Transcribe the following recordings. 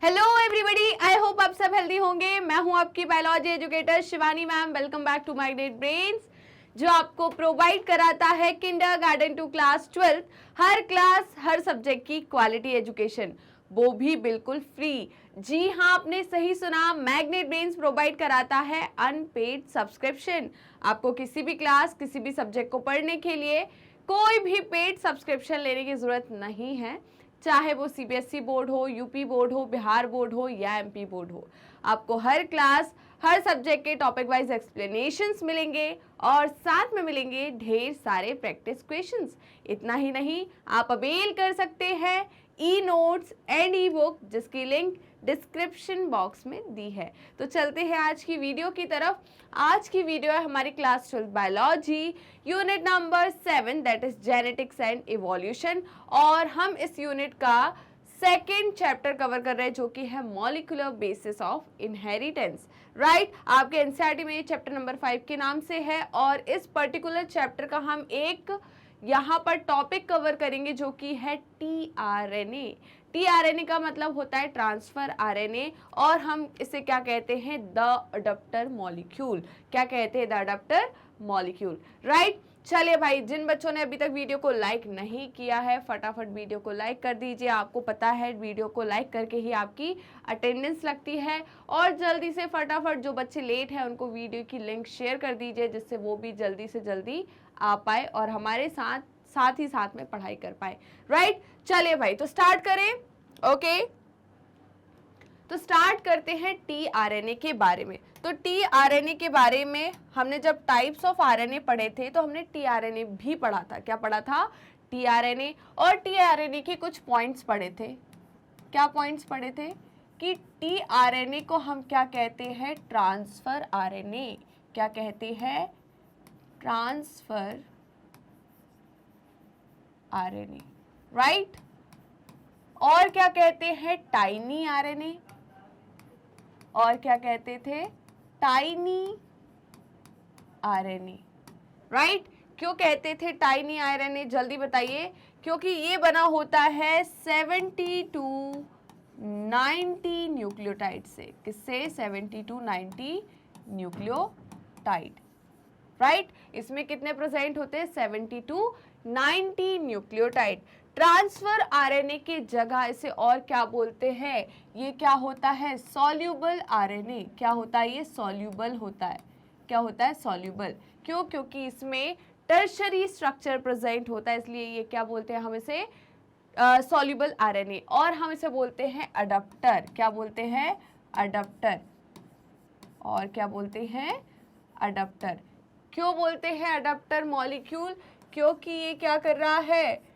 Hello everybody, I hope आप सब healthy होंगे। मैं हूं आपकी biology educator Shivani ma'am. Welcome back to Magnet Brains, जो आपको प्रोवाइड कराता है किंडरगार्टन टू क्लास 12 हर क्लास हर सब्जेक्ट की क्वालिटी एजुकेशन, वो भी बिल्कुल फ्री। जी हाँ, आपने सही सुना, मैग्नेट ब्रेन्स प्रोवाइड कराता है अनपेड सब्सक्रिप्शन। आपको किसी भी क्लास किसी भी सब्जेक्ट को पढ़ने के लिए कोई भी पेड सब्सक्रिप्शन लेने की जरूरत नहीं है, चाहे वो सीबीएसई बोर्ड हो, यूपी बोर्ड हो, बिहार बोर्ड हो या एमपी बोर्ड हो। आपको हर क्लास हर सब्जेक्ट के टॉपिक वाइज एक्सप्लेनेशंस मिलेंगे और साथ में मिलेंगे ढेर सारे प्रैक्टिस क्वेश्चंस। इतना ही नहीं, आप अवेल कर सकते हैं e notes and E book, जिसकी लिंक डिस्क्रिप्शन बॉक्स में दी है। तो चलते हैं आज की वीडियो की तरफ। आज की वीडियो है हमारी class 12 biology unit number 7, that is genetics and evolution. और हम इस यूनिट का सेकेंड चैप्टर कवर कर रहे हैं, जो कि है molecular basis of inheritance. Right, आपके एनसीईआरटी में ये चैप्टर नंबर 5 के नाम से है। और इस पर्टिकुलर चैप्टर का हम एक यहाँ पर टॉपिक कवर करेंगे, जो कि है टीआरएनए। टीआरएनए का मतलब होता है ट्रांसफर आरएनए, और हम इसे क्या कहते हैं, द अडप्टर मॉलिक्यूल। क्या कहते हैं, द अडप्टर मॉलिक्यूल। राइट, चलिए भाई, जिन बच्चों ने अभी तक वीडियो को लाइक नहीं किया है, फटाफट वीडियो को लाइक कर दीजिए। आपको पता है वीडियो को लाइक करके ही आपकी अटेंडेंस लगती है। और जल्दी से फटाफट जो बच्चे लेट हैं उनको वीडियो की लिंक शेयर कर दीजिए, जिससे वो भी जल्दी से जल्दी आ पाए और हमारे साथ ही साथ में पढ़ाई कर पाए। राइट, चलिए भाई, तो स्टार्ट करें। ओके, तो स्टार्ट करते हैं टीआरएनए के बारे में। तो टीआरएनए के बारे में हमने जब टाइप्स ऑफ आरएनए पढ़े थे, तो हमने टीआरएनए भी पढ़ा था। क्या पढ़ा था? टीआरएनए। और टीआरएनए के कुछ पॉइंट्स पढ़े थे। क्या पॉइंट्स पढ़े थे? कि टीआरएनए को हम क्या कहते हैं, ट्रांसफर आरएनए। क्या कहते हैं? Transfer RNA. राइट, और क्या कहते हैं, टाइनी आरएनए। और क्या कहते थे, टाइनी आरएनए। राइट, क्यों कहते थे टाइनी आरएनए, जल्दी बताइए। क्योंकि ये बना होता है 70 to 90 न्यूक्लियोटाइड से। किससे? 70 to 90 न्यूक्लियोटाइड। राइट, इसमें कितने प्रेजेंट होते हैं? 70 to 90 न्यूक्लियोटाइड। ट्रांसफर आरएनए की जगह इसे और क्या बोलते हैं? ये क्या होता है? Soluble RNA. क्या होता है? ये सॉल्यूबल होता है। क्या होता है? सॉल्यूबल। क्यों? क्योंकि इसमें टर्शरी स्ट्रक्चर प्रेजेंट होता है, इसलिए ये क्या बोलते हैं हम इसे? Soluble RNA. और हम इसे बोलते हैं अडप्टर। क्या बोलते हैं? अडप्टर। और क्या बोलते हैं? अडप्टर। क्यों बोलते हैं अडप्टर मॉलिक्यूल? क्योंकि ये क्या कर रहा है,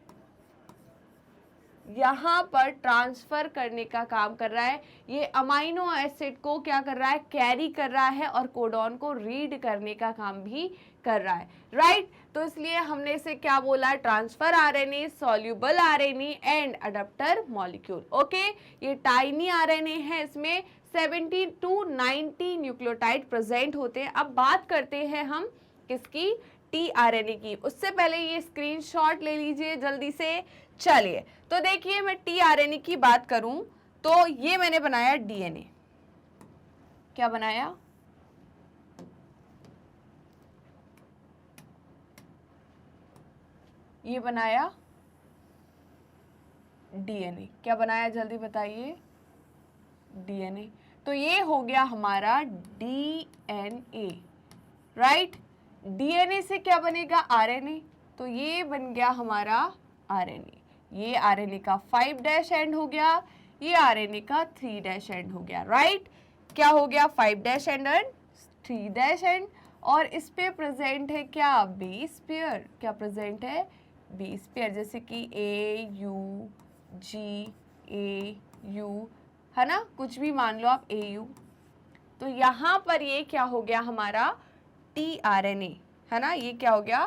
यहाँ पर ट्रांसफर करने का काम कर रहा है। ये अमाइनो एसिड को क्या कर रहा है, कैरी कर रहा है, और कोडॉन को रीड करने का काम भी कर रहा है। राइट, तो इसलिए हमने इसे क्या बोला, transfer RNA, soluble RNA and adapter molecule. Okay, ये टाइनी आरएनए है, इसमें 70 to 90 न्यूक्लियोटाइड प्रेजेंट होते हैं। अब बात करते हैं हम किसकी? टीआरएनए की। उससे पहले ये स्क्रीनशॉट ले लीजिए जल्दी से। चलिए, तो देखिए, मैं टीआरएनए की बात करूं तो ये मैंने बनाया डीएनए। क्या बनाया? ये बनाया डीएनए। क्या बनाया, जल्दी बताइए? डीएनए। तो ये हो गया हमारा डीएनए। राइट, डीएनए से क्या बनेगा? आरएनए। तो ये बन गया हमारा आरएनए। ये आरएनए का 5' एंड हो गया, ये आरएनए का 3' एंड हो गया। राइट, क्या हो गया? 5' एंड और 3' एंड। और इस पे प्रेजेंट है क्या? Base pair. क्या प्रेजेंट है? बेस पेयर, जैसे कि AU, GAU, है ना, कुछ भी मान लो आप, AU। तो यहाँ पर ये क्या हो गया हमारा? टीआरएनए, है ना, ये क्या हो गया?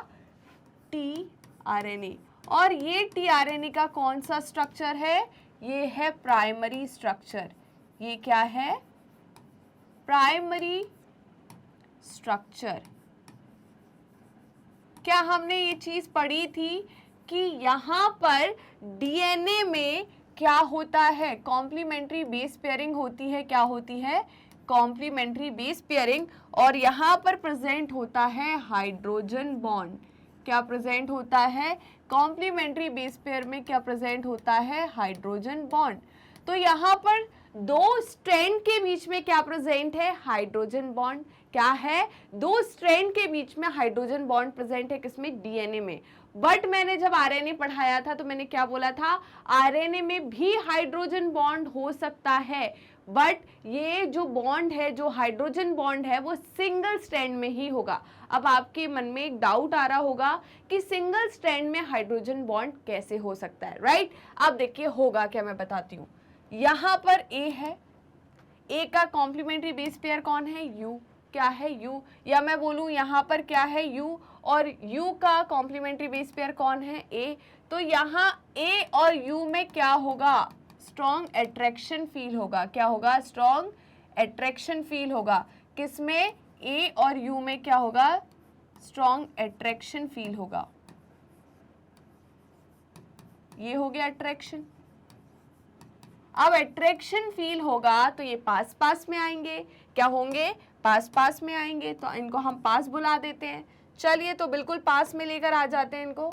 टीआरएनए। और ये टीआरएनए का कौन सा स्ट्रक्चर है? ये है प्राइमरी स्ट्रक्चर। ये क्या है? Primary structure. क्या हमने ये चीज पढ़ी थी कि यहाँ पर डीएनए में क्या होता है, कॉम्प्लीमेंट्री बेस पेयरिंग होती है, क्या होती है, कॉम्प्लीमेंट्री बेस पेयरिंग। और यहाँ पर प्रेजेंट होता है हाइड्रोजन बॉन्ड, क्या प्रेजेंट होता है, कॉम्प्लीमेंट्री बेस पेयर में क्या प्रेजेंट होता है, हाइड्रोजन बॉन्ड। तो यहाँ पर दो स्ट्रैंड के बीच में क्या प्रेजेंट है, हाइड्रोजन बॉन्ड। क्या है, दो स्ट्रैंड के बीच में हाइड्रोजन बॉन्ड प्रेजेंट है, किसमें, डीएनए में। बट मैंने जब आरएनए पढ़ाया था तो मैंने क्या बोला था, आरएनए में भी हाइड्रोजन बॉन्ड हो सकता है, बट ये जो बॉन्ड है, जो हाइड्रोजन बॉन्ड है, वो सिंगल स्ट्रैंड में ही होगा। अब आपके मन में एक डाउट आ रहा होगा कि सिंगल स्ट्रैंड में हाइड्रोजन बॉन्ड कैसे हो सकता है, राइट। अब देखिए होगा क्या, मैं बताती हूँ। यहाँ पर ए है, ए का कॉम्प्लीमेंट्री बेस पेयर कौन है, यू, क्या है, यू। या मैं बोलूँ यहाँ पर क्या है, यू, और यू का कॉम्प्लीमेंट्री बेस पेयर कौन है, ए। तो यहाँ ए और यू में क्या होगा, स्ट्रॉन्ग अट्रैक्शन फील होगा, क्या होगा, स्ट्रॉन्ग अट्रैक्शन फील होगा। किसमें, ए और यू में क्या होगा, स्ट्रॉन्ग अट्रैक्शन फील होगा। ये हो गया अट्रैक्शन। अब अट्रैक्शन फील होगा तो ये पास पास में आएंगे, क्या होंगे, पास पास में आएंगे, तो इनको हम पास बुला देते हैं। चलिए तो बिल्कुल पास में लेकर आ जाते हैं इनको।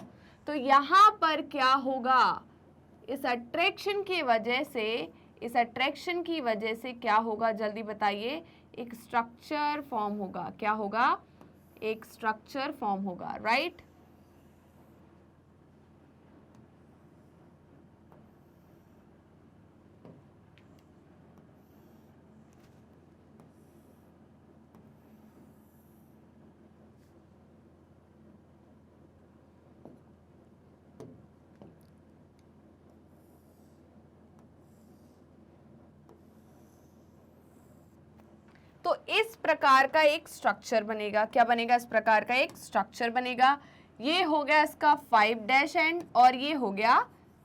तो यहाँ पर क्या होगा, इस अट्रैक्शन की वजह से, इस अट्रैक्शन की वजह से क्या होगा, जल्दी बताइए, एक स्ट्रक्चर फॉर्म होगा, क्या होगा, एक स्ट्रक्चर फॉर्म होगा, राइट। तो इस प्रकार का एक स्ट्रक्चर बनेगा, क्या बनेगा, इस प्रकार का एक स्ट्रक्चर बनेगा। ये हो गया इसका 5' एंड और ये हो गया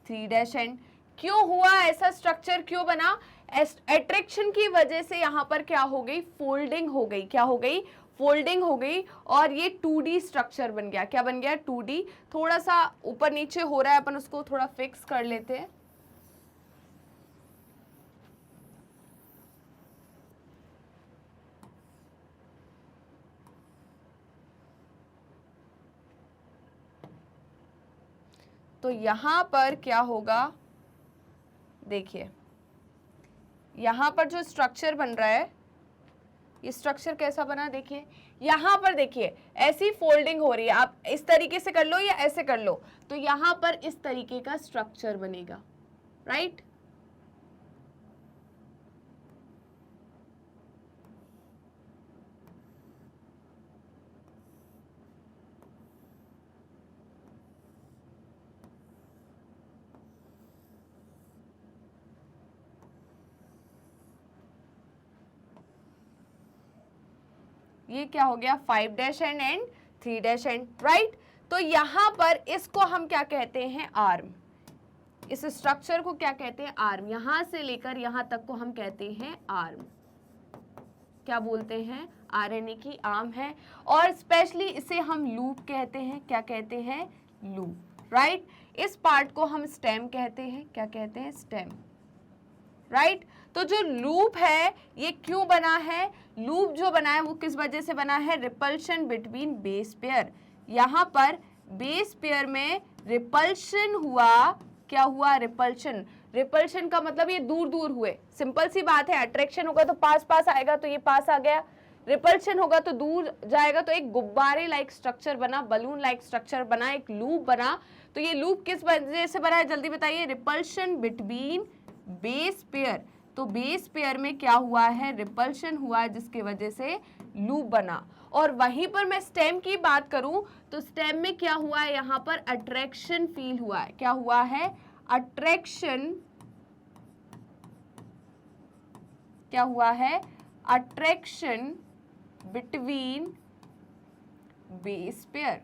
3' एंड। क्यों हुआ ऐसा स्ट्रक्चर, क्यों बना, अट्रैक्शन की वजह से यहाँ पर क्या हो गई, फोल्डिंग हो गई, क्या हो गई, फोल्डिंग हो गई, और ये 2D स्ट्रक्चर बन गया, क्या बन गया, 2D। थोड़ा सा ऊपर नीचे हो रहा है, अपन उसको थोड़ा फिक्स कर लेते हैं। तो यहाँ पर क्या होगा, देखिए यहाँ पर जो स्ट्रक्चर बन रहा है, ये स्ट्रक्चर कैसा बना, देखिए यहाँ पर देखिए ऐसी फोल्डिंग हो रही है, आप इस तरीके से कर लो या ऐसे कर लो, तो यहाँ पर इस तरीके का स्ट्रक्चर बनेगा, राइट। ये क्या हो गया, 5' एंड 3' एंड, राइट। तो यहाँ पर इसको हम क्या कहते हैं, आर्म। इस स्ट्रक्चर को क्या कहते हैं, आर्म। यहां से लेकर यहां तक को हम कहते हैं आर्म, क्या बोलते हैं, आरएनए की आर्म है। और स्पेशली इसे हम लूप कहते हैं, क्या कहते हैं, लूप, राइट। इस पार्ट को हम स्टेम कहते हैं, क्या कहते हैं, स्टेम, राइट। तो जो लूप है ये क्यों बना है, लूप जो बना है वो किस वजह से बना है, रिपल्शन बिटवीन बेस पेयर। यहाँ पर बेस पेयर में रिपल्शन हुआ, क्या हुआ, रिपल्शन। रिपल्शन का मतलब ये दूर दूर हुए, सिंपल सी बात है, अट्रैक्शन होगा तो पास पास आएगा, तो ये पास आ गया, रिपल्शन होगा तो दूर जाएगा, तो एक गुब्बारे लाइक स्ट्रक्चर बना, बलून लाइक स्ट्रक्चर बना, एक लूप बना। तो ये लूप किस वजह से बना है, जल्दी बताइए, रिपल्शन बिटवीन बेस पेयर। तो बेस पेयर में क्या हुआ है, रिपल्शन हुआ है, जिसकी वजह से लूप बना। और वहीं पर मैं स्टेम की बात करूं तो स्टेम में क्या हुआ है, यहां पर अट्रैक्शन फील हुआ है, क्या हुआ है, अट्रैक्शन, क्या हुआ है, अट्रैक्शन बिटवीन बेस पेयर।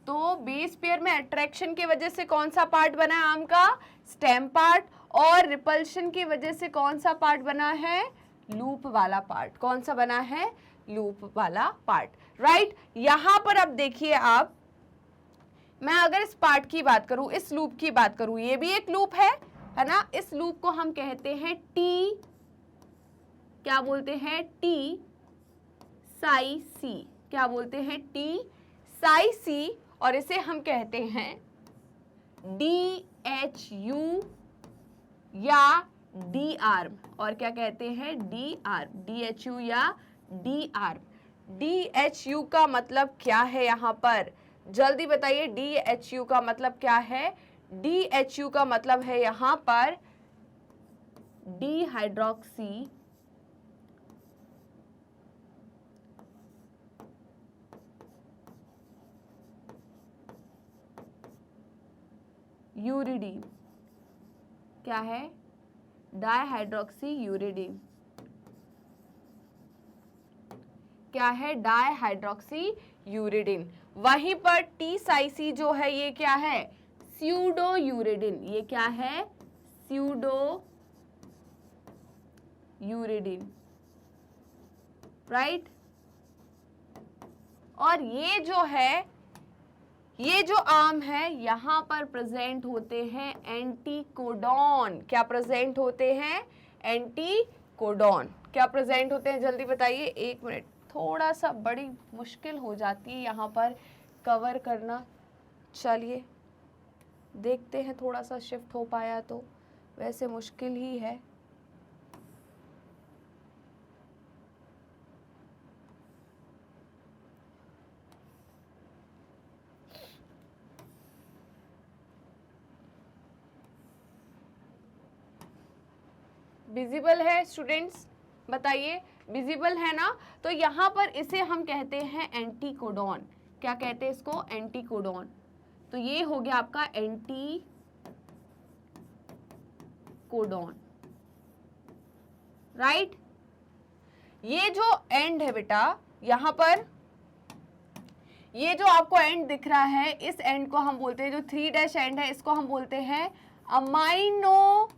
तो बेस पेयर में अट्रैक्शन की वजह से कौन सा पार्ट बना है आम का, स्टेम पार्ट, और रिपल्शन की वजह से कौन सा पार्ट बना है, लूप वाला पार्ट। कौन सा बना है, लूप वाला पार्ट, राइट। यहां पर अब देखिए आप, मैं अगर इस पार्ट की बात करूं, इस लूप की बात करूं, ये भी एक लूप है, है ना, इस लूप को हम कहते हैं टी, क्या बोलते हैं, टी साई सी, क्या बोलते हैं, टी साई सी, और इसे हम कहते हैं डी एच यू या डी आर्म, और क्या कहते हैं, D arm, D H U या D arm. D H U का मतलब क्या है यहाँ पर, जल्दी बताइए, डी एच यू का मतलब क्या है। डी एच यू का मतलब है यहाँ पर डी हाइड्रोक्सी यूरिडीन, क्या है, डाईहाइड्रोक्सी यूरिडीन, क्या है, डाईहाइड्रोक्सी यूरिडीन। वहीं पर टी साई सी जो है ये क्या है, स्यूडो यूरिडीन, ये क्या है, स्यूडो यूरिडीन, राइट। और ये जो है, ये जो आर्म है यहां पर प्रेजेंट होते हैं एंटीकोडॉन, क्या प्रेजेंट होते हैं, एंटीकोडॉन, क्या प्रेजेंट होते हैं, जल्दी बताइए, एक मिनट, थोड़ा सा बड़ी मुश्किल हो जाती है यहाँ पर कवर करना। चलिए देखते हैं थोड़ा सा शिफ्ट हो पाया तो, वैसे मुश्किल ही है। विजिबल है स्टूडेंट्स, बताइए, विजिबल है ना। तो यहाँ पर इसे हम कहते हैं एंटीकोडॉन, क्या कहते हैं इसको, एंटीकोडॉन। तो ये हो गया आपका एंटीकोडॉन, राइट। ये जो एंड है बेटा, यहाँ पर ये जो आपको एंड दिख रहा है, इस एंड को हम बोलते हैं, जो 3' एंड है, इसको हम बोलते हैं amino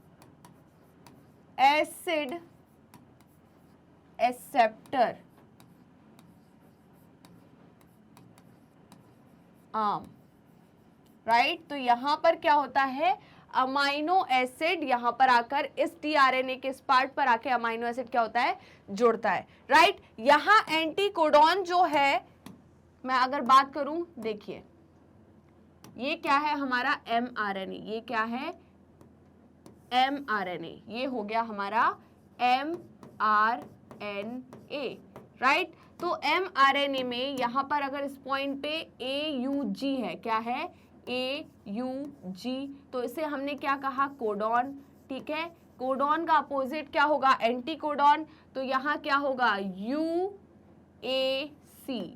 acid acceptor arm, right. तो यहां पर क्या होता है, अमाइनो एसिड यहां पर आकर इस टीआरएनए के इस पार्ट पर आके अमाइनो एसिड क्या होता है, जुड़ता है, राइट। यहां एंटीकोडॉन जो है, मैं अगर बात करूं, देखिए ये क्या है हमारा mRNA, ये क्या है mRNA, ये हो गया हमारा mRNA, राइट। तो mRNA में यहां पर अगर इस पॉइंट पे AUG है, क्या है, AUG, तो इसे हमने क्या कहा, कोडॉन, ठीक है। कोडॉन का अपोजिट क्या होगा, एंटीकोडॉन, तो यहाँ क्या होगा, UAC,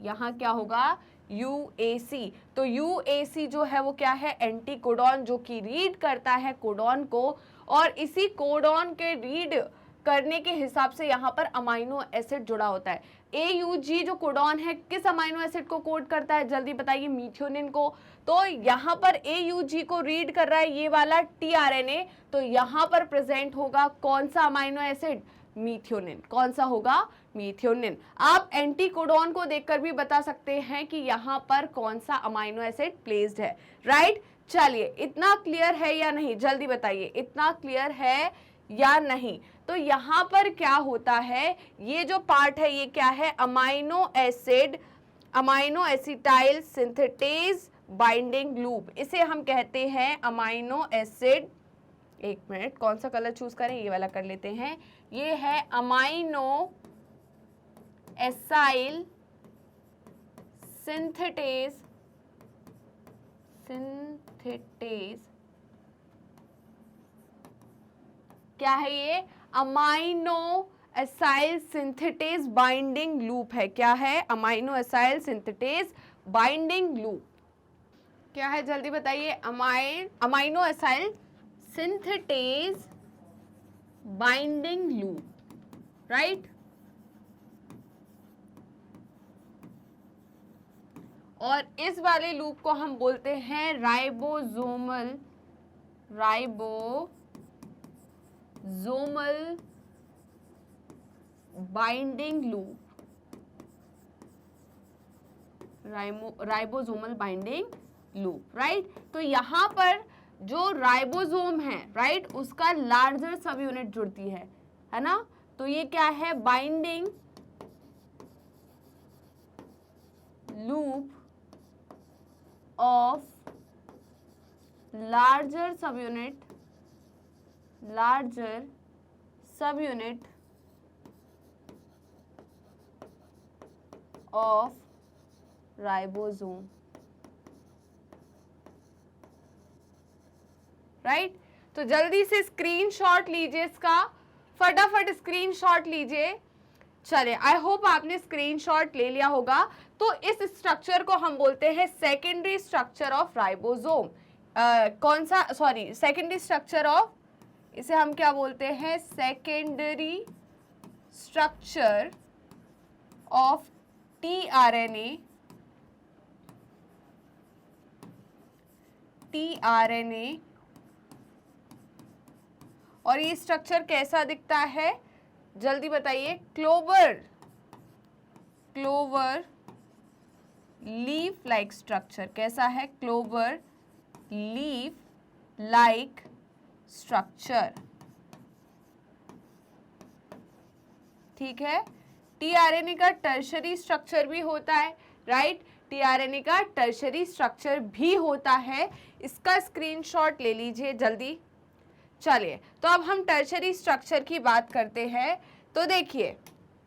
यहाँ क्या होगा, UAC। तो UAC जो है वो क्या है, एंटीकोडॉन, जो कि रीड करता है कोडॉन को, और इसी कोडॉन के रीड करने के हिसाब से यहाँ पर अमाइनो एसिड जुड़ा होता है। AUG जो कोडॉन है किस अमाइनो एसिड को कोड करता है, जल्दी बताइए, मीथियोनिन को। तो यहाँ पर AUG को रीड कर रहा है ये वाला tRNA, तो यहाँ पर प्रेजेंट होगा कौन सा अमाइनो एसिड, मीथियोनिन, कौन सा होगा, मीथियोनिन। आप एंटीकोडॉन को देखकर भी बता सकते हैं कि यहाँ पर कौन सा अमाइनो एसिड प्लेस्ड है, राइट। चलिए, इतना क्लियर है या नहीं, जल्दी बताइए, इतना क्लियर है या नहीं। तो यहाँ पर क्या होता है, ये जो पार्ट है ये क्या है, amino acid, amino acetyl synthetase binding loop, इसे हम कहते हैं अमाइनो एसिड, एक मिनट, कौन सा कलर चूज करें, ये वाला कर लेते हैं, ये है अमाइनो एसाइल सिंथेटेज क्या है ये, amino acyl synthetase binding loop है, क्या है, amino acyl synthetase binding loop, क्या है, जल्दी बताइए, amino acyl synthetase binding loop, right. और इस वाले लूप को हम बोलते हैं ribosomal binding loop, ribosomal binding loop, right. तो यहाँ पर जो राइबोसोम है, राइट, उसका लार्जर सब यूनिट जुड़ती है ना। तो ये क्या है, बाइंडिंग लूप ऑफ लार्जर सब यूनिट ऑफ राइबोसोम, राइट। तो जल्दी से स्क्रीनशॉट लीजिए इसका, फटाफट स्क्रीनशॉट लीजिए। चलिए, आई होप आपने स्क्रीनशॉट ले लिया होगा। तो इस स्ट्रक्चर को हम बोलते हैं सेकेंडरी स्ट्रक्चर ऑफ राइबोसोम। कौन सा, सॉरी, सेकेंडरी स्ट्रक्चर ऑफ, इसे हम क्या बोलते हैं, सेकेंडरी स्ट्रक्चर ऑफ टीआरएनए और ये स्ट्रक्चर कैसा दिखता है, जल्दी बताइए। क्लोवर लीफ लाइक स्ट्रक्चर, कैसा है, क्लोवर लीफ लाइक स्ट्रक्चर, ठीक है। टीआरएनए का टर्शरी स्ट्रक्चर भी होता है, राइट, टीआरएनए का टर्शरी स्ट्रक्चर भी होता है। इसका स्क्रीनशॉट ले लीजिए जल्दी। चलिए, तो अब हम टर्शरी स्ट्रक्चर की बात करते हैं। तो देखिए,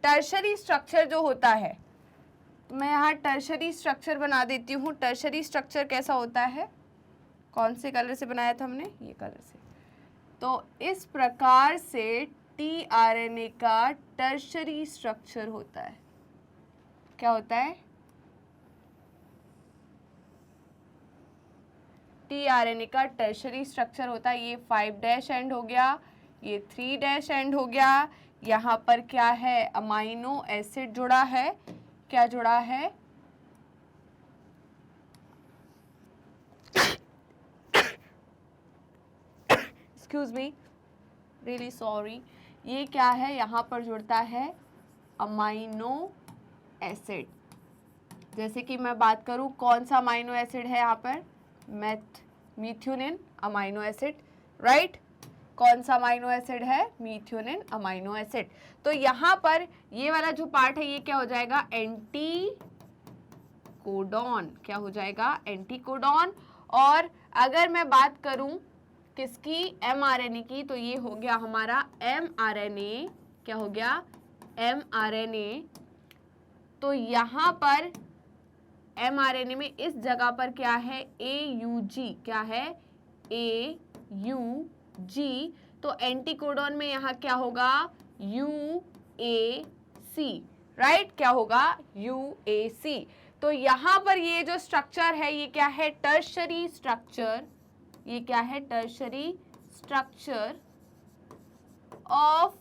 टर्शरी स्ट्रक्चर जो होता है, तो मैं यहाँ टर्शरी स्ट्रक्चर बना देती हूँ। टर्शरी स्ट्रक्चर कैसा होता है, कौन से कलर से बनाया था हमने, ये कलर से। तो इस प्रकार से टीआरएनए का टर्शरी स्ट्रक्चर होता है। क्या होता है, टीआरएनए का टर्शरी स्ट्रक्चर होता है। ये 5' एंड हो गया, ये 3' एंड हो गया। यहाँ पर क्या है, अमाइनो एसिड जुड़ा है। क्या जुड़ा है, एक्सक्यूज मी, रियली सॉरी, ये क्या है, यहाँ पर जुड़ता है अमाइनो एसिड। जैसे कि मैं बात करूँ, कौन सा अमाइनो एसिड है यहाँ पर, मीथ्योनिन अमाइनो एसिड, राइट। कौन सा अमाइनो एसिड है, मीथ्योनिन अमाइनो एसिड। तो यहाँ पर ये वाला जो पार्ट है, ये क्या हो जाएगा, एंटी कोडॉन। क्या हो जाएगा, एंटी कोडॉन। और अगर मैं बात करूँ किसकी, एमआरएनए की, तो ये हो गया हमारा एमआरएनए। क्या हो गया, एमआरएनए। तो यहाँ पर एमआरएनए में इस जगह पर क्या है, AUG। क्या है, AUG। तो एंटीकोडॉन में यहाँ क्या होगा, UAC, राइट। क्या होगा, UAC। तो यहाँ पर ये जो स्ट्रक्चर है, ये क्या है, टर्शरी स्ट्रक्चर। ये क्या है, टर्शरी स्ट्रक्चर ऑफ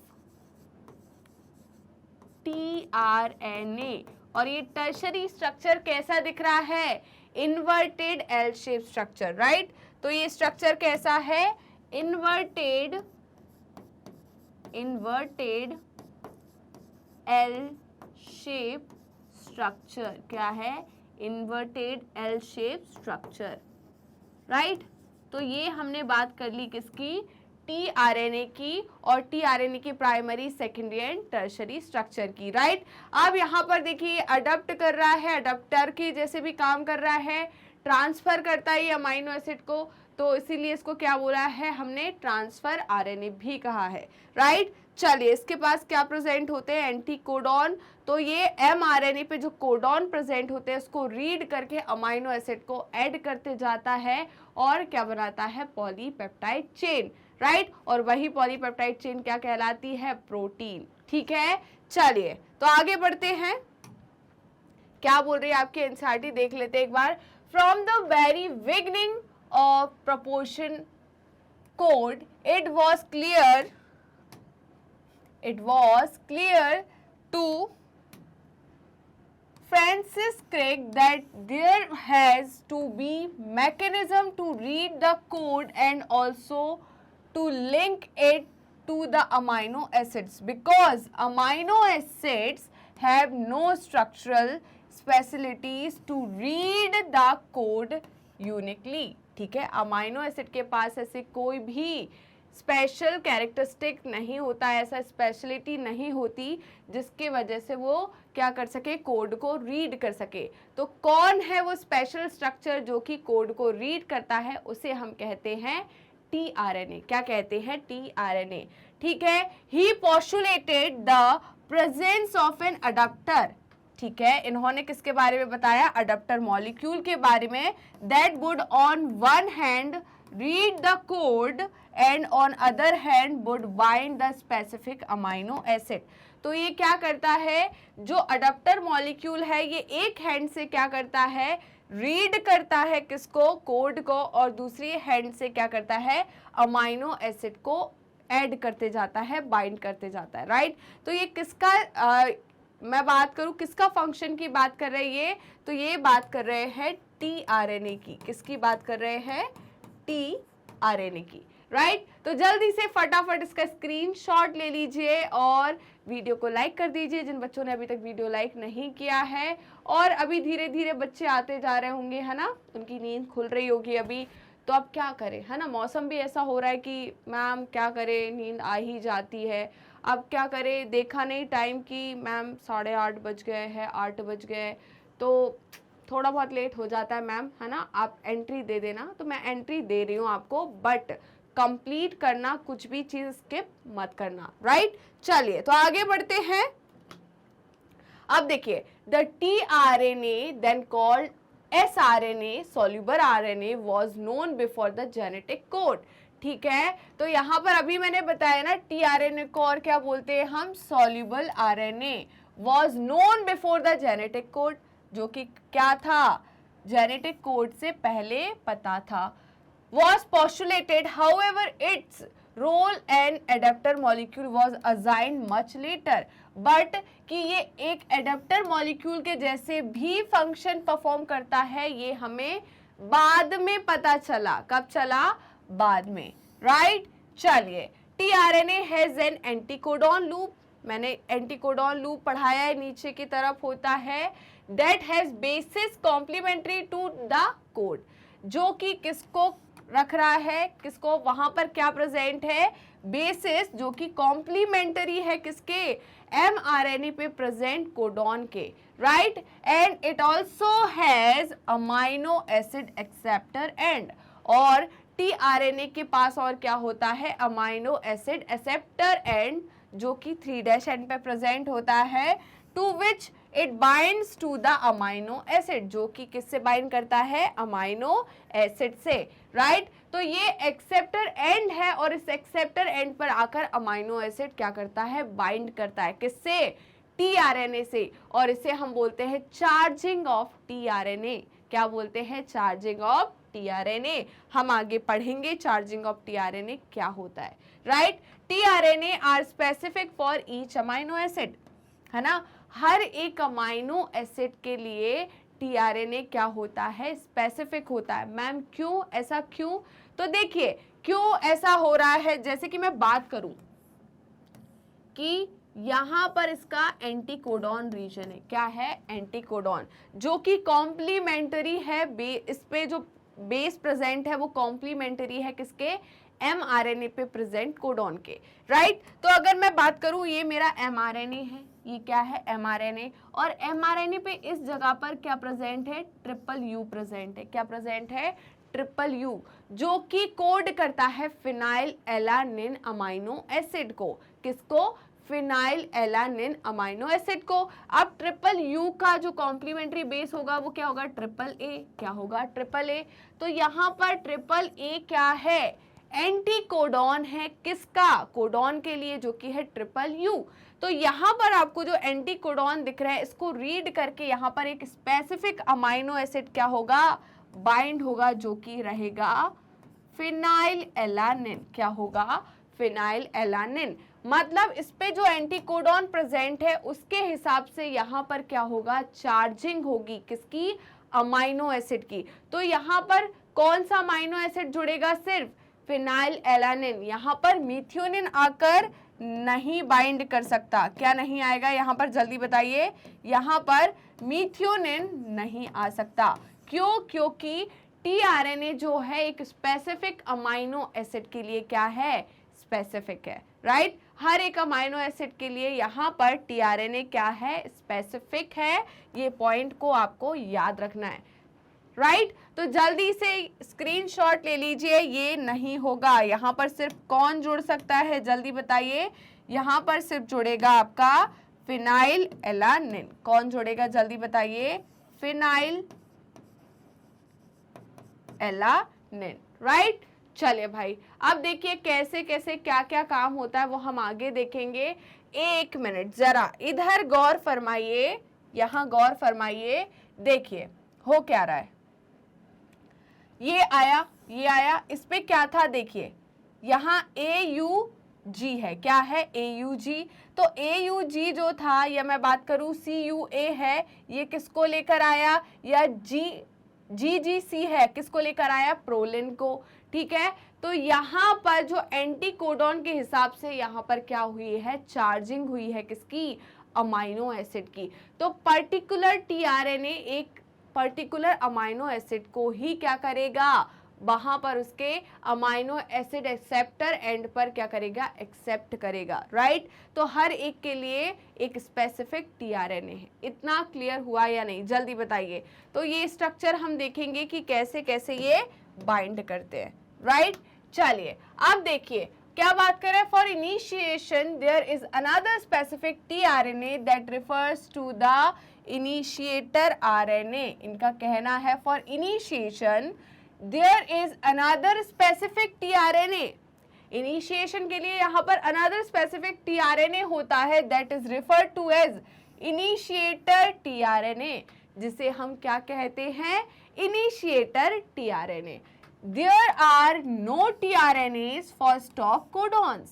टीआरएनए। और ये टर्शरी स्ट्रक्चर कैसा दिख रहा है, inverted L shape structure, right. तो ये स्ट्रक्चर कैसा है, इन्वर्टेड एल शेप स्ट्रक्चर। क्या है, inverted L shape structure, right. तो ये हमने बात कर ली किसकी, टीआरएनए की, और टीआरएनए की primary, secondary and tertiary structure की, राइट। अब यहाँ पर देखिए, अडप्ट कर रहा है, अडप्टर की जैसे भी काम कर रहा है, ट्रांसफर करता है ये अमाइनो एसिड को, तो इसीलिए इसको क्या बोला है हमने, ट्रांसफर आरएनए भी कहा है, राइट। चलिए, इसके पास क्या प्रेजेंट होते हैं, एंटी कोडॉन। तो ये एमआरएनए पे जो कोडॉन प्रेजेंट होते हैं, उसको रीड करके अमाइनो एसिड को ऐड करते जाता है और क्या बनाता है, पॉलीपेप्टाइड चेन, राइट। और वही पॉलीपेप्टाइड चेन क्या कहलाती है, प्रोटीन, ठीक है। चलिए, तो आगे बढ़ते हैं, क्या बोल रही है आपकी एनसीईआरटी, देख लेते हैं एक बार। From the very beginning of proportion code, it was clear to Francis Crick that there has to be mechanism to read the code and also to link it to the amino acids, because amino acids have no structural specialties to read the code uniquely, ठीक है, amino acid के पास ऐसे कोई भी special characteristic नहीं होता है, ऐसा स्पेशलिटी नहीं होती जिसकी वजह से वो क्या कर सके, कोड को रीड कर सके। तो कौन है वो स्पेशल स्ट्रक्चर जो कि कोड को रीड करता है, उसे हम कहते हैं टीआरएनए। क्या कहते हैं? टीआरएनए। ठीक है, he postulated the presence of an adaptor. ठीक है, इन्होंने किसके बारे में बताया? अडप्टर मॉलिक्यूल के बारे में, that would on one hand read the code and on other hand would bind the specific amino acid। तो ये क्या करता है, जो अडप्टर मॉलिक्यूल है ये एक हैंड से क्या करता है, रीड करता है किसको, कोड को, और दूसरी हैंड से क्या करता है, अमाइनो एसिड को ऐड करते जाता है, बाइंड करते जाता है, राइट। तो ये किसका मैं बात करूं किसका फंक्शन की बात कर रहे हैं, ये तो ये बात कर रहे हैं टीआरएनए की। किसकी बात कर रहे हैं? टीआरएनए की, राइट। तो जल्दी से फटाफट इसका स्क्रीनशॉट ले लीजिए और वीडियो को लाइक कर दीजिए जिन बच्चों ने अभी तक वीडियो लाइक नहीं किया है। और अभी धीरे धीरे बच्चे आते जा रहे होंगे, है ना, उनकी नींद खुल रही होगी अभी, तो अब क्या करें, है ना, मौसम भी ऐसा हो रहा है कि मैम क्या करें, नींद आ ही जाती है। अब क्या करें, देखा नहीं टाइम की मैम 8:30 बज गए हैं, 8 बज गए, तो थोड़ा बहुत लेट हो जाता है मैम, है ना, आप एंट्री दे देना। तो मैं एंट्री दे रही हूँ आपको, बट कंप्लीट करना, कुछ भी चीज स्किप मत करना, राइट। चलिए तो आगे बढ़ते हैं। अब देखिए, the tRNA then called sRNA soluble RNA was known before the genetic code. ठीक है, तो यहाँ पर अभी मैंने बताया ना, टीआरएनए को और क्या बोलते हैं हम, soluble RNA, was known before the genetic code, जो कि क्या था, जेनेटिक कोड से पहले पता था। was postulated, however its role and adapter molecule was assigned much later, but कि ये एक एडेप्टर मॉलिक्यूल के जैसे भी फंक्शन परफॉर्म करता है, ये हमें बाद में पता चला। कब चला? बाद में, राइट। चलिए, tRNA has an anticodon loop, मैंने एंटीकोडॉन लूप पढ़ाया है, नीचे की तरफ होता है, that has basis complementary to the code, जो कि किसको रख रहा है, किसको, वहां पर क्या प्रेजेंट है, बेसिस, जो कि कॉम्प्लीमेंटरी है किसके, एमआरएनए पे प्रेजेंट कोडॉन के, right. And it also has amino acid acceptor and, और टीआरएनए के पास और क्या होता है, अमाइनो एसिड एक्सेप्टर एंड, जो कि 3' एंड पे प्रेजेंट होता है, to which it binds to the amino acid, जो कि किससे बाइंड करता है, अमाइनो एसिड से, राइट। तो ये एक्सेप्टर एंड है और इस एक्सेप्टर एंड पर आकर अमाइनो एसिड क्या करता है, बाइंड करता है, किससे, टीआरएनए से, और इसे हम बोलते हैं चार्जिंग ऑफ टीआरएनए। क्या बोलते हैं? Charging of tRNA. हम आगे पढ़ेंगे चार्जिंग ऑफ टीआरएनए क्या होता है, right. TRNA are specific for each amino acid, है ना, हर एक अमाइनो एसिड के लिए टीआरएनए क्या होता है, स्पेसिफिक होता है। मैम क्यों, ऐसा क्यों? तो देखिए क्यों ऐसा हो रहा है, जैसे कि मैं बात करूं कि यहां पर इसका एंटीकोडॉन रीजन है, क्या है, एंटीकोडॉन, जो कि कॉम्प्लीमेंटरी है, इस पे जो बेस प्रेजेंट है वो कॉम्प्लीमेंटरी है किसके, एमआरएनए पे प्रेजेंट कोडॉन के, राइट। तो अगर मैं बात करूं, ये मेरा एमआरएनए है, ये क्या है, एमआरएनए, और एमआरएनए पे इस जगह पर क्या प्रेजेंट है, ट्रिपल यू प्रेजेंट है। क्या प्रेजेंट है, ट्रिपल यू, जो कि कोड करता है फिनाइल एलानिन अमाइनो एसिड को, किसको, फिनाइल एलानिन अमाइनो एसिड को। अब ट्रिपल यू का जो कॉम्प्लीमेंट्री बेस होगा वो क्या होगा, ट्रिपल ए, क्या होगा, ट्रिपल ए। तो यहाँ पर ट्रिपल ए क्या है, एंटीकोडॉन है, किसका, कोडॉन के लिए, जो कि है ट्रिपल यू। तो यहाँ पर आपको जो एंटीकोडॉन दिख रहा है, इसको रीड करके यहाँ पर एक स्पेसिफिक अमाइनो एसिड क्या होगा, बाइंड होगा, जो कि रहेगा फिनाइल एलानिन। क्या होगा, फिनाइल एलानिन। मतलब इस पे जो एंटीकोडॉन प्रेजेंट है उसके हिसाब से यहाँ पर क्या होगा, चार्जिंग होगी, किसकी, अमाइनो एसिड की। तो यहाँ पर कौन सा अमाइनो एसिड जुड़ेगा, सिर्फ फिनाइल एलानिन। यहाँ पर मीथियोनिन आकर नहीं बाइंड कर सकता, क्या नहीं आएगा यहाँ पर, जल्दी बताइए, यहाँ पर मीथियोनिन नहीं आ सकता। क्यों, क्योंकि टीआरएनए जो है एक स्पेसिफिक अमाइनो एसिड के लिए क्या है, स्पेसिफिक है, राइट। हर एक अमाइनो एसिड के लिए यहाँ पर टीआरएनए क्या है, स्पेसिफिक है। ये पॉइंट को आपको याद रखना है, राइट। तो जल्दी से स्क्रीनशॉट ले लीजिए, ये नहीं होगा। यहाँ पर सिर्फ कौन जुड़ सकता है, जल्दी बताइए। यहाँ पर सिर्फ जुड़ेगा आपका फिनाइल एलानिन। कौन जुड़ेगा, जल्दी बताइए, फिनाइल एलानिन, राइट। चलिए भाई, अब देखिए कैसे कैसे क्या क्या काम होता है वो हम आगे देखेंगे। एक मिनट जरा इधर गौर फरमाइए, यहाँ गौर फरमाइए। देखिए हो क्या रहा है, ये आया, इस पे क्या था, देखिए यहाँ AUG है, क्या है, AUG। तो AUG जो था, या मैं बात करूं CUA है, ये किसको लेकर आया, या GGC है, किसको लेकर आया, प्रोलिन को, ठीक है। तो यहाँ पर जो एंटी कोडॉन के हिसाब से यहाँ पर क्या हुई है, चार्जिंग हुई है, किसकी, अमाइनो एसिड की। तो पर्टिकुलर टीआरएनए एक पर्टिकुलर अमाइनो एसिड को ही क्या करेगा, वहां पर उसके अमाइनो एसिड एक्सेप्टर एंड पर क्या करेगा, एक्सेप्ट करेगा, राइट। तो हर एक के लिए एक स्पेसिफिक टीआरएनए है। इतना क्लियर हुआ या नहीं, जल्दी बताइए। तो ये स्ट्रक्चर हम देखेंगे कि कैसे कैसे ये बाइंड करते हैं, राइट। चलिए अब देखिए क्या बात करें, for initiation there is another specific tRNA that refers to the initiator RNA. इनका कहना है for initiation there is another specific tRNA. Initiation के लिए यहाँ पर अनदर स्पेसिफिक टीआरएनए होता है that is referred to as initiator tRNA, जिसे हम क्या कहते हैं, initiator tRNA. There are no tRNAs for stop codons.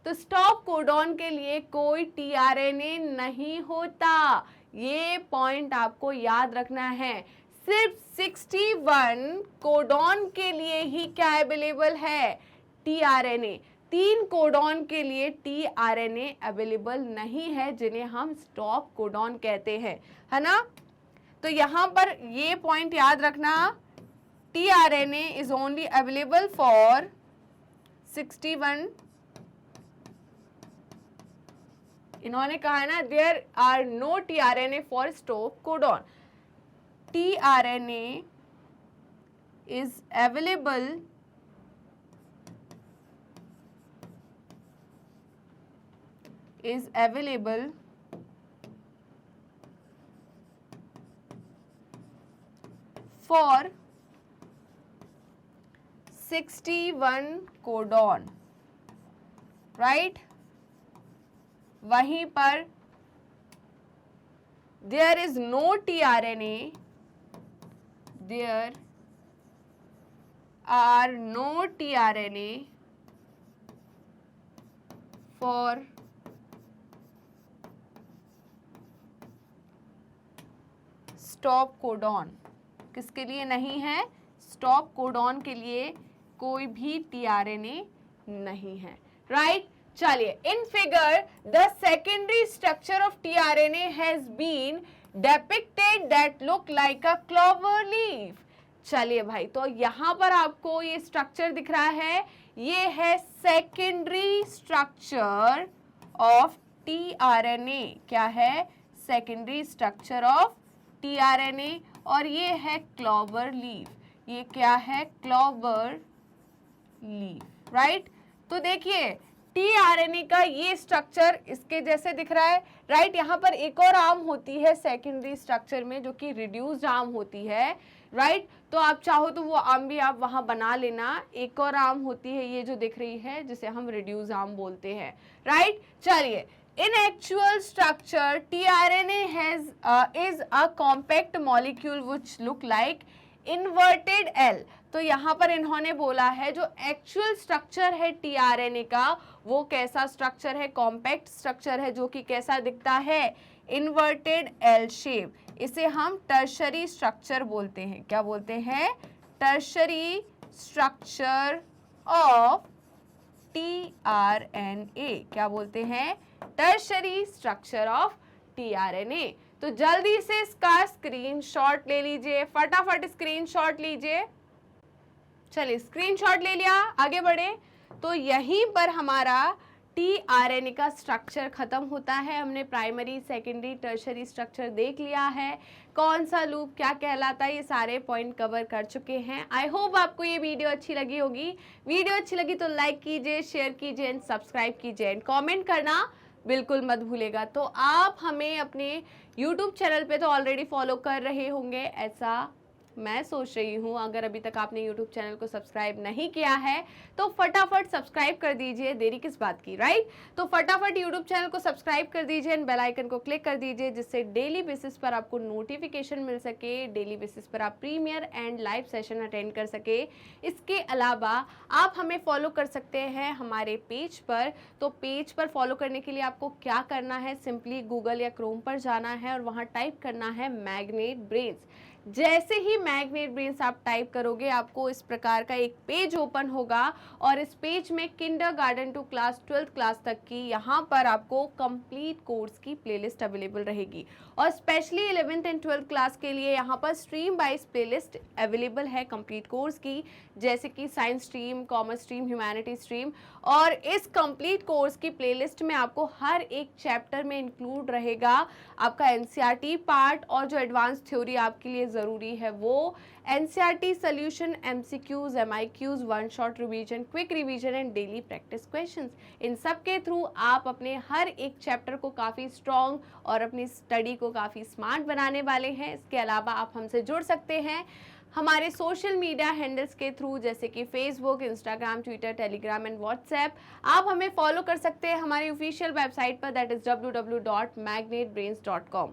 तो स्टॉप कोडॉन के लिए कोई टीआरएनए नहीं होता, ये पॉइंट आपको याद रखना है। सिर्फ 61 कोडॉन के लिए ही क्या अवेलेबल है, टीआरएनए। 3 कोडॉन के लिए टीआरएनए अवेलेबल नहीं है, जिन्हें हम स्टॉप कोडॉन कहते हैं, है ना। तो यहाँ पर ये पॉइंट याद रखना, tRNA is only available for 61। इन्होंने कहा है ना, there are no tRNA for stop codon। tRNA is available for 61 codon, right. वहीं पर there is no tRNA, there are no tRNA for stop codon. किसके लिए नहीं है, स्टॉप कोडॉन के लिए कोई भी टीआरएनए नहीं है, राइट। चलिए, in figure the secondary structure of tRNA has been depicted that look like a clover leaf. चलिए भाई, तो यहां पर आपको ये स्ट्रक्चर दिख रहा है, ये है सेकेंडरी स्ट्रक्चर ऑफ टीआरएनए। क्या है, सेकेंडरी स्ट्रक्चर ऑफ टीआरएनए, और ये है क्लोवर लीफ। ये क्या है, क्लोवर लीफ, राइट। तो देखिए टीआरएनए का ये स्ट्रक्चर इसके जैसे दिख रहा है, राइट। यहाँ पर एक और आर्म होती है सेकेंडरी स्ट्रक्चर में, जो कि रिड्यूस्ड आर्म होती है, राइट। तो आप चाहो तो वो आर्म भी आप वहां बना लेना। एक और आर्म होती है ये जो दिख रही है, जिसे हम रिड्यूस आर्म बोलते हैं, राइट। चलिए, in actual structure tRNA is a compact molecule which look like inverted L। तो यहाँ पर इन्होंने बोला है जो एक्चुअल स्ट्रक्चर है टीआरएनए का, वो कैसा स्ट्रक्चर है, कॉम्पैक्ट स्ट्रक्चर है, जो कि कैसा दिखता है, इन्वर्टेड एल शेप। इसे हम टर्शरी स्ट्रक्चर बोलते हैं। क्या बोलते हैं, टर्शरी स्ट्रक्चर ऑफ टीआरएनए। क्या बोलते हैं, टर्शरी स्ट्रक्चर ऑफ टीआरएनए। तो जल्दी से इसका स्क्रीनशॉट ले लीजिए, फटाफट स्क्रीनशॉट लीजिए। चलिए स्क्रीनशॉट ले लिया, आगे बढ़े। तो यहीं पर हमारा टीआरएनए का स्ट्रक्चर खत्म होता है। हमने प्राइमरी, सेकेंडरी, टर्शरी स्ट्रक्चर देख लिया है, कौन सा लूप क्या कहलाता है, ये सारे पॉइंट कवर कर चुके हैं। आई होप आपको ये वीडियो अच्छी लगी होगी। वीडियो अच्छी लगी तो लाइक कीजिए, शेयर कीजिए एंड सब्सक्राइब कीजिए एंड कॉमेंट करना बिल्कुल मत भूलेगा। तो आप हमें अपने यूट्यूब चैनल पे तो ऑलरेडी फॉलो कर रहे होंगे, ऐसा मैं सोच रही हूँ। अगर अभी तक आपने यूट्यूब चैनल को सब्सक्राइब नहीं किया है तो फटाफट सब्सक्राइब कर दीजिए, देरी किस बात की, राइट। तो फटाफट यूट्यूब चैनल को सब्सक्राइब कर दीजिए एंड बेल आइकन को क्लिक कर दीजिए, जिससे डेली बेसिस पर आपको नोटिफिकेशन मिल सके, डेली बेसिस पर आप premier and live session attend कर सके। इसके अलावा आप हमें फॉलो कर सकते हैं हमारे पेज पर। तो पेज पर फॉलो करने के लिए आपको क्या करना है, सिंपली गूगल या क्रोम पर जाना है और वहाँ टाइप करना है मैग्नेट ब्रेन्स। जैसे ही मैग्नेट ब्रेन्स आप टाइप करोगे आपको इस प्रकार का एक पेज ओपन होगा और इस पेज में kindergarten to class 12th class तक की यहाँ पर आपको कंप्लीट कोर्स की प्लेलिस्ट अवेलेबल रहेगी। और specially 11th and 12th class के लिए यहाँ पर स्ट्रीम वाइज प्लेलिस्ट अवेलेबल है कंप्लीट कोर्स की, जैसे कि science stream, commerce stream, humanity stream. और इस कंप्लीट कोर्स की प्लेलिस्ट में आपको हर एक चैप्टर में इंक्लूड रहेगा आपका एनसीईआरटी पार्ट, और जो एडवांस थ्योरी आपके लिए ज़रूरी है वो NCERT solution, MCQs, MIQs, one shot revision, quick revision and daily practice questions. इन सब के थ्रू आप अपने हर एक चैप्टर को काफ़ी स्ट्रॉन्ग और अपनी स्टडी को काफ़ी स्मार्ट बनाने वाले हैं। इसके अलावा आप हमसे जुड़ सकते हैं हमारे सोशल मीडिया हैंडल्स के थ्रू, जैसे कि Facebook, Instagram, Twitter, Telegram and WhatsApp. आप हमें फॉलो कर सकते हैं हमारी ऑफिशियल वेबसाइट पर, दैट इज www.magnetbrains.com।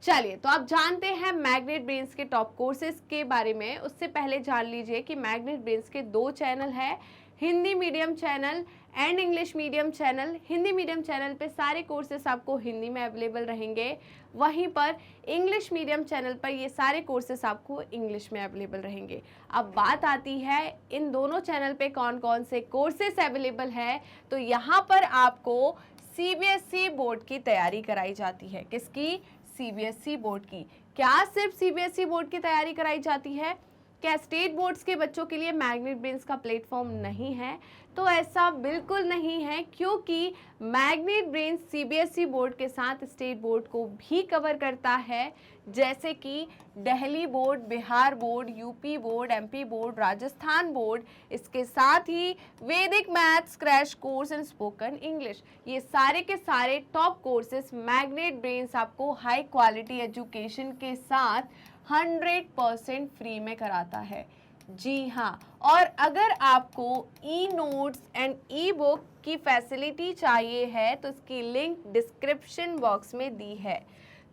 चलिए, तो आप जानते हैं मैग्नेट ब्रेन्स के टॉप कोर्सेज के बारे में। उससे पहले जान लीजिए कि मैग्नेट ब्रेन्स के 2 चैनल है, Hindi medium channel and English medium channel. Hindi medium channel पे सारे कोर्सेस आपको हिंदी में अवेलेबल रहेंगे, वहीं पर इंग्लिश मीडियम चैनल पर ये सारे कोर्सेस आपको इंग्लिश में अवेलेबल रहेंगे। अब बात आती है इन दोनों चैनल पे कौन कौन से कोर्सेस अवेलेबल है। तो यहाँ पर आपको सीबीएसई बोर्ड की तैयारी कराई जाती है। किसकी? सीबीएसई बोर्ड की। क्या सिर्फ सीबीएसई बोर्ड की तैयारी कराई जाती है? क्या स्टेट बोर्ड्स के बच्चों के लिए मैग्नेट ब्रेन्स का प्लेटफॉर्म नहीं है? तो ऐसा बिल्कुल नहीं है, क्योंकि मैग्नेट ब्रेन्स सीबीएसई बोर्ड के साथ स्टेट बोर्ड को भी कवर करता है, जैसे कि Delhi board, Bihar board, UP board, MP board, Rajasthan board. इसके साथ ही वैदिक maths crash course and spoken English. ये सारे के सारे टॉप कोर्सेस मैग्नेट ब्रेन्स आपको हाई क्वालिटी एजुकेशन के साथ 100% फ्री में कराता है। जी हाँ, और अगर आपको e notes and E book की फैसिलिटी चाहिए है तो इसकी लिंक डिस्क्रिप्शन बॉक्स में दी है।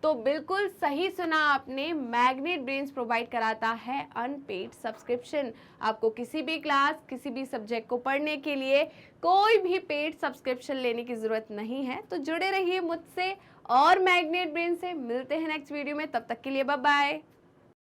तो बिल्कुल सही सुना आपने, मैग्नेट ब्रेन्स प्रोवाइड कराता है अनपेड सब्सक्रिप्शन। आपको किसी भी क्लास, किसी भी सब्जेक्ट को पढ़ने के लिए कोई भी पेड सब्सक्रिप्शन लेने की ज़रूरत नहीं है। तो जुड़े रहिए मुझसे और मैग्नेट ब्रेन से। मिलते हैं नेक्स्ट वीडियो में, तब तक के लिए बाय बाय।